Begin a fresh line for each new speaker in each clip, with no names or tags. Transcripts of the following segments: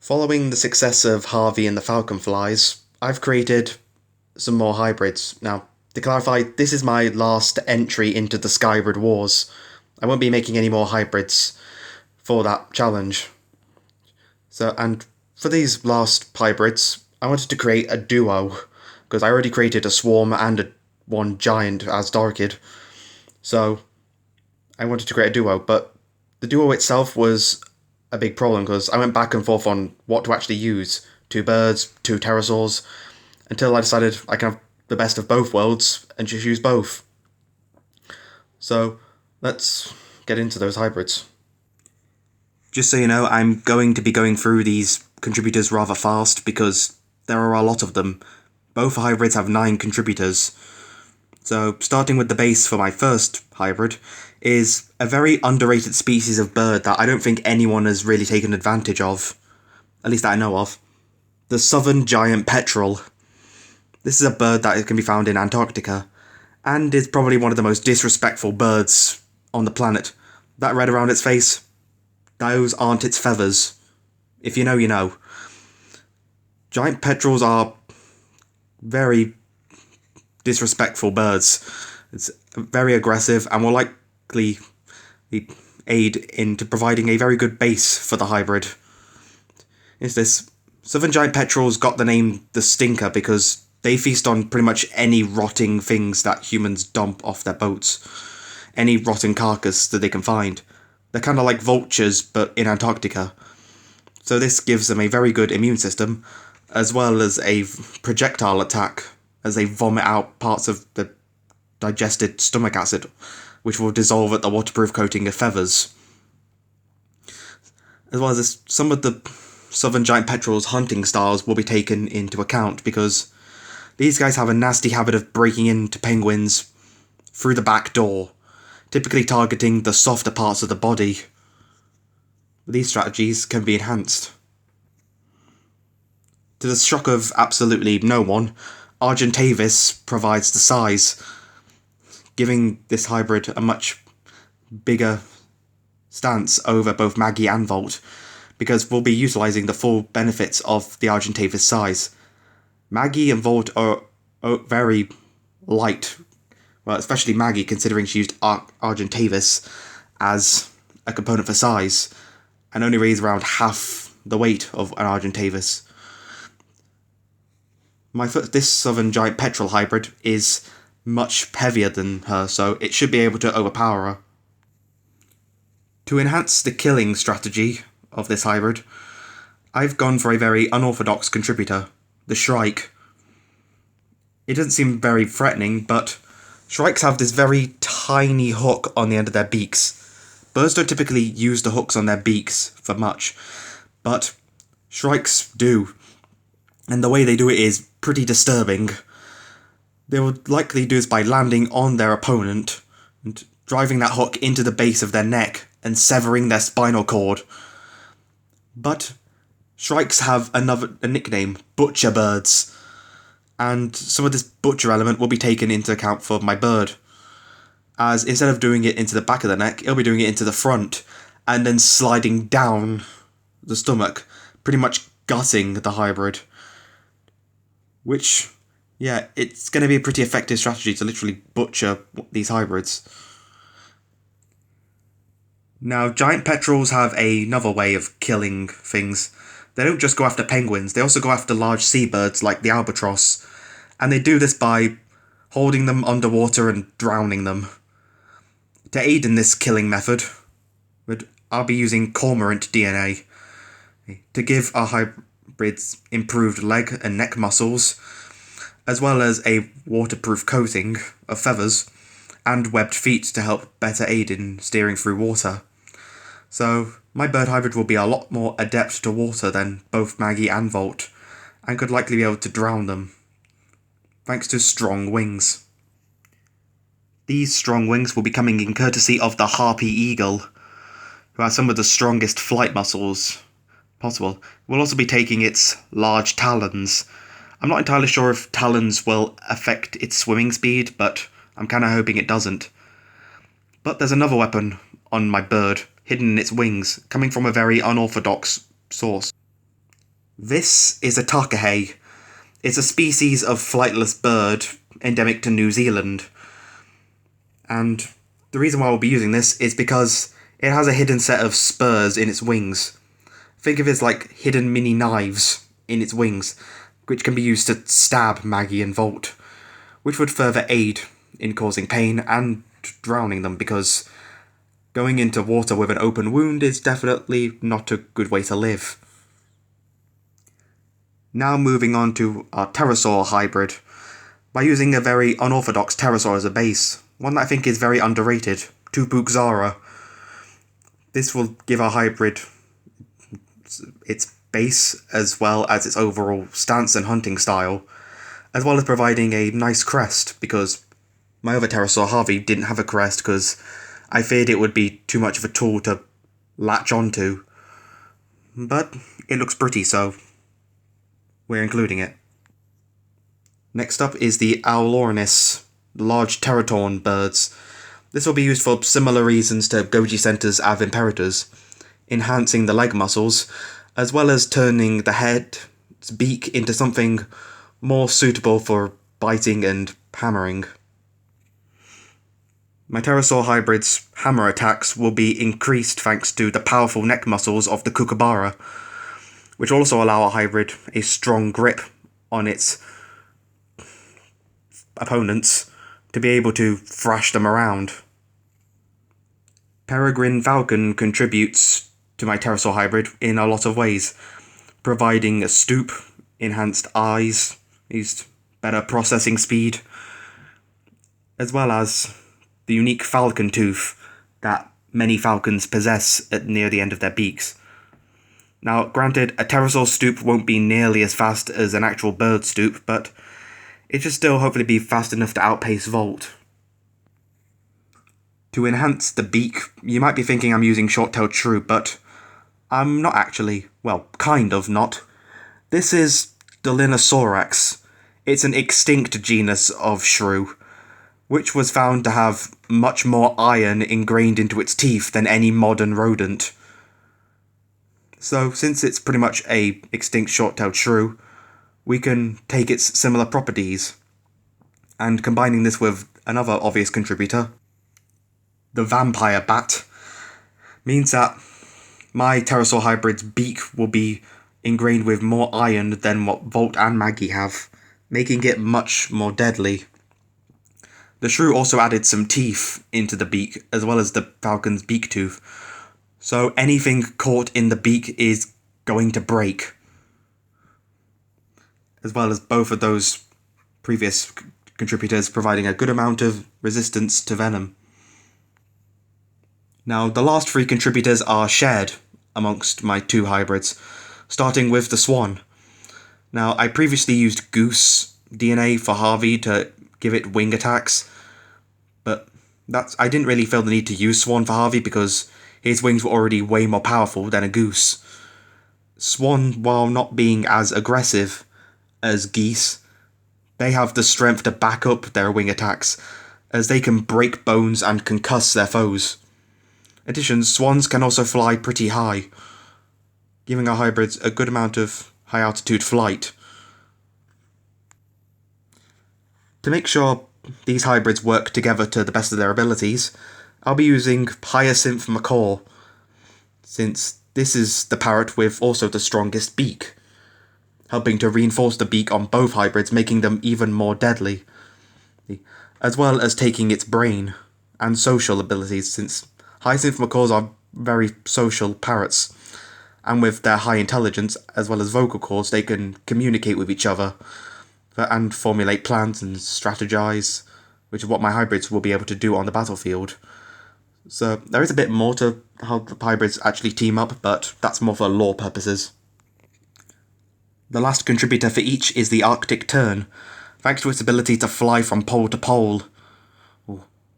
Following the success of Harvey and the Falcon Flies, I've created some more hybrids. Now, to clarify, this is my last entry into the Skybrid Wars. I won't be making any more hybrids for that challenge. And for these last hybrids, I wanted to create a duo, because I already created a swarm and one giant as Darkid. So, I wanted to create a duo, but the duo itself was a big problem because I went back and forth on what to actually use. 2 birds, 2 pterosaurs, until I decided I can have the best of both worlds and just use both. So, let's get into those hybrids. Just so you know, I'm going to be going through these contributors rather fast because there are a lot of them. Both hybrids have 9 contributors. So, starting with the base for my first hybrid, is a very underrated species of bird that I don't think anyone has really taken advantage of. At least that I know of. The southern giant petrel. This is a bird that can be found in Antarctica, and is probably one of the most disrespectful birds on the planet. That red around its face? Those aren't its feathers. If you know, you know. Giant petrels are very disrespectful birds. It's very aggressive and will likely aid into providing a very good base for the hybrid. Is this southern giant petrels got the name the Stinker because they feast on pretty much any rotting things that humans dump off their boats. Any rotten carcass that they can find. They're kind of like vultures, but in Antarctica. So this gives them a very good immune system, as well as a projectile attack, as they vomit out parts of the digested stomach acid, which will dissolve at the waterproof coating of feathers. As well as this, some of the southern giant petrel's hunting styles will be taken into account, because these guys have a nasty habit of breaking into penguins through the back door, typically targeting the softer parts of the body. These strategies can be enhanced. To the shock of absolutely no one, Argentavis provides the size, giving this hybrid a much bigger stance over both Maggie and Volt, because we'll be utilising the full benefits of the Argentavis size. Maggie and Volt are very light, well, especially Maggie, considering she used Argentavis as a component for size, and only weighs around half the weight of an Argentavis. This southern giant petrel hybrid is much heavier than her, so it should be able to overpower her. To enhance the killing strategy of this hybrid, I've gone for a very unorthodox contributor, the Shrike. It doesn't seem very threatening, but Shrikes have this very tiny hook on the end of their beaks. Birds don't typically use the hooks on their beaks for much, but Shrikes do. And the way they do it is pretty disturbing. They would likely do this by landing on their opponent and driving that hook into the base of their neck and severing their spinal cord. But Shrikes have a nickname, Butcher Birds, and some of this butcher element will be taken into account for my bird, as instead of doing it into the back of the neck, it'll be doing it into the front, and then sliding down the stomach, pretty much gutting the hybrid. Which, yeah, it's going to be a pretty effective strategy to literally butcher these hybrids. Now, giant petrels have another way of killing things. They don't just go after penguins, they also go after large seabirds like the albatross, and they do this by holding them underwater and drowning them. To aid in this killing method, I'll be using cormorant DNA to give our hybrids improved leg and neck muscles, as well as a waterproof coating of feathers and webbed feet to help better aid in steering through water. So, my bird hybrid will be a lot more adept to water than both Maggie and Volt, and could likely be able to drown them, thanks to strong wings. These strong wings will be coming in courtesy of the harpy eagle, who has some of the strongest flight muscles possible. We'll also be taking its large talons. I'm not entirely sure if talons will affect its swimming speed, but I'm kind of hoping it doesn't. But there's another weapon on my bird, hidden in its wings, coming from a very unorthodox source. This is a takahe. It's a species of flightless bird endemic to New Zealand. And the reason why we'll be using this is because it has a hidden set of spurs in its wings. Think of it as like hidden mini knives in its wings, which can be used to stab Maggie and Volt, which would further aid in causing pain and drowning them, because going into water with an open wound is definitely not a good way to live. Now moving on to our pterosaur hybrid, by using a very unorthodox pterosaur as a base, one that I think is very underrated, Tupuk Zara. This will give our hybrid its base as well as its overall stance and hunting style, as well as providing a nice crest, because my other pterosaur Harvey didn't have a crest because I feared it would be too much of a tool to latch onto. But it looks pretty, so we're including it. Next up is the Aulornis, large pterotorn birds. This will be used for similar reasons to Goji Center's Av Imperators, enhancing the leg muscles, as well as turning the head's beak into something more suitable for biting and hammering. My pterosaur hybrid's hammer attacks will be increased thanks to the powerful neck muscles of the kookaburra, which will also allow our hybrid a strong grip on its opponents to be able to thrash them around. Peregrine Falcon contributes to my pterosaur hybrid in a lot of ways, providing a stoop, enhanced eyes, better processing speed, as well as the unique falcon tooth that many falcons possess at near the end of their beaks. Now, granted, a pterosaur stoop won't be nearly as fast as an actual bird stoop, but it should still hopefully be fast enough to outpace Volt. To enhance the beak, you might be thinking I'm using short-tailed shrew, but I'm not actually. Well, kind of not. This is Dolinosaurex. It's an extinct genus of shrew, which was found to have much more iron ingrained into its teeth than any modern rodent. So, since it's pretty much a extinct short-tailed shrew, we can take its similar properties, and combining this with another obvious contributor, the vampire bat, means that my pterosaur hybrid's beak will be ingrained with more iron than what Volt and Maggie have, making it much more deadly. The shrew also added some teeth into the beak, as well as the falcon's beak tooth, so anything caught in the beak is going to break, as well as both of those previous contributors providing a good amount of resistance to venom. Now, the last three contributors are shared amongst my two hybrids, starting with the swan. Now, I previously used goose DNA for Harvey to give it wing attacks, but I didn't really feel the need to use swan for Harvey because his wings were already way more powerful than a goose. Swan, while not being as aggressive as geese, they have the strength to back up their wing attacks, as they can break bones and concuss their foes. In addition, swans can also fly pretty high, giving our hybrids a good amount of high-altitude flight. To make sure these hybrids work together to the best of their abilities, I'll be using Hyacinth Macaw, since this is the parrot with also the strongest beak, helping to reinforce the beak on both hybrids, making them even more deadly, as well as taking its brain and social abilities, since Hyacinth Macaws are very social parrots, and with their high intelligence as well as vocal cords, they can communicate with each other and formulate plans and strategize, which is what my hybrids will be able to do on the battlefield. So there is a bit more to how the hybrids actually team up, but that's more for lore purposes. The last contributor for each is the Arctic Tern, thanks to its ability to fly from pole to pole,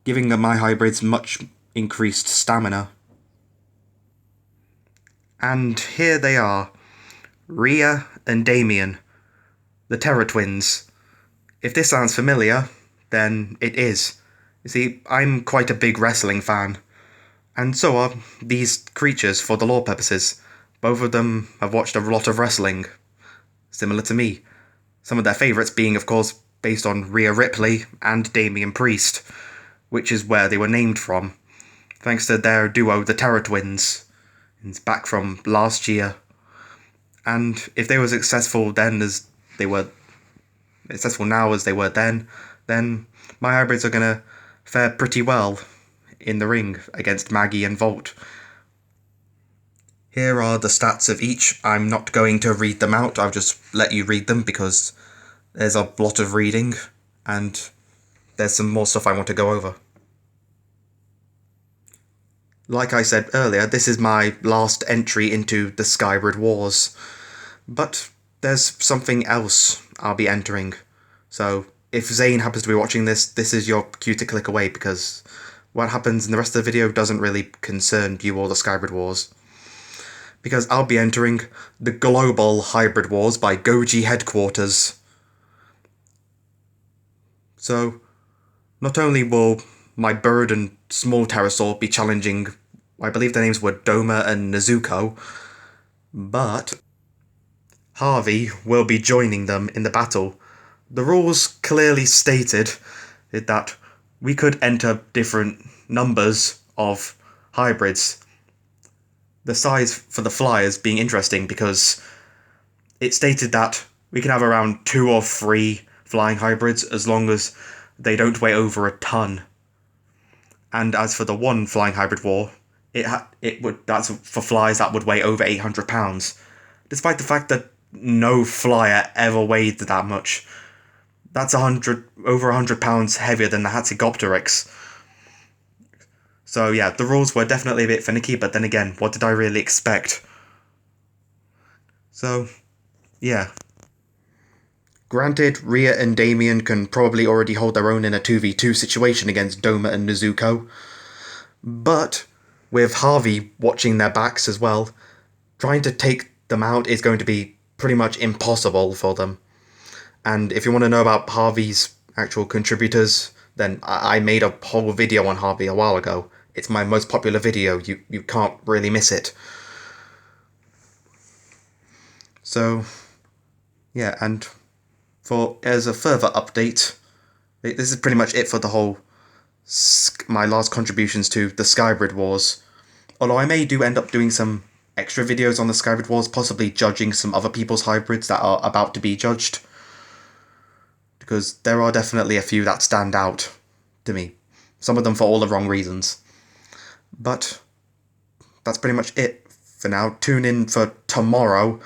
giving my hybrids much increased stamina. And here they are, Rhea and Damian, the Terror Twins. If this sounds familiar, then it is. You see, I'm quite a big wrestling fan, and so are these creatures for the lore purposes. Both of them have watched a lot of wrestling. similar to me. Some of their favourites being, of course, based on Rhea Ripley and Damian Priest, which is where they were named from, thanks to their duo, the Terror Twins. It's back from last year. And if they were successful then as they were successful now as they were then my hybrids are gonna fare pretty well in the ring against Maggie and Volt. Here are the stats of each. I'm not going to read them out, I'll just let you read them because there's a lot of reading and there's some more stuff I want to go over. Like I said earlier, this is my last entry into the Skybrid Wars, but there's something else I'll be entering. So if Zane happens to be watching this, this is your cue to click away because what happens in the rest of the video doesn't really concern you or the Skybrid Wars. Because I'll be entering the Global Hybrid Wars by Goji Headquarters. So, not only will my bird and small pterosaur be challenging, I believe their names were Doma and Nezuko, but Harvey will be joining them in the battle. The rules clearly stated that we could enter different numbers of hybrids. The size for the flyers being interesting because it stated that we can have around 2 or 3 flying hybrids as long as they don't weigh over a ton. And as for the one flying hybrid war, that's for flyers that would weigh over 800 pounds, despite the fact that no flyer ever weighed that much. That's over 100 pounds heavier than the Hatzegopteryx. So yeah, the rules were definitely a bit finicky, but then again, what did I really expect? So, yeah. Granted, Rhea and Damian can probably already hold their own in a 2v2 situation against Doma and Nezuko, but with Harvey watching their backs as well, trying to take them out is going to be pretty much impossible for them. And if you want to know about Harvey's actual contributors, then I made a whole video on Harvey a while ago. It's my most popular video, you can't really miss it. So, yeah, and as a further update, this is pretty much it for the whole, my last contributions to the Skybrid Wars. Although I may end up doing some extra videos on the Skybrid Wars, possibly judging some other people's hybrids that are about to be judged. Because there are definitely a few that stand out to me. Some of them for all the wrong reasons. But that's pretty much it for now. Tune in for tomorrow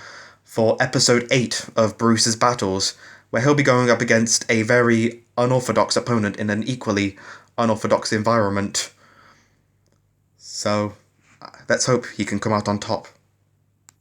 for episode 8 of Bruce's Battles, where he'll be going up against a very unorthodox opponent in an equally unorthodox environment. So, let's hope he can come out on top.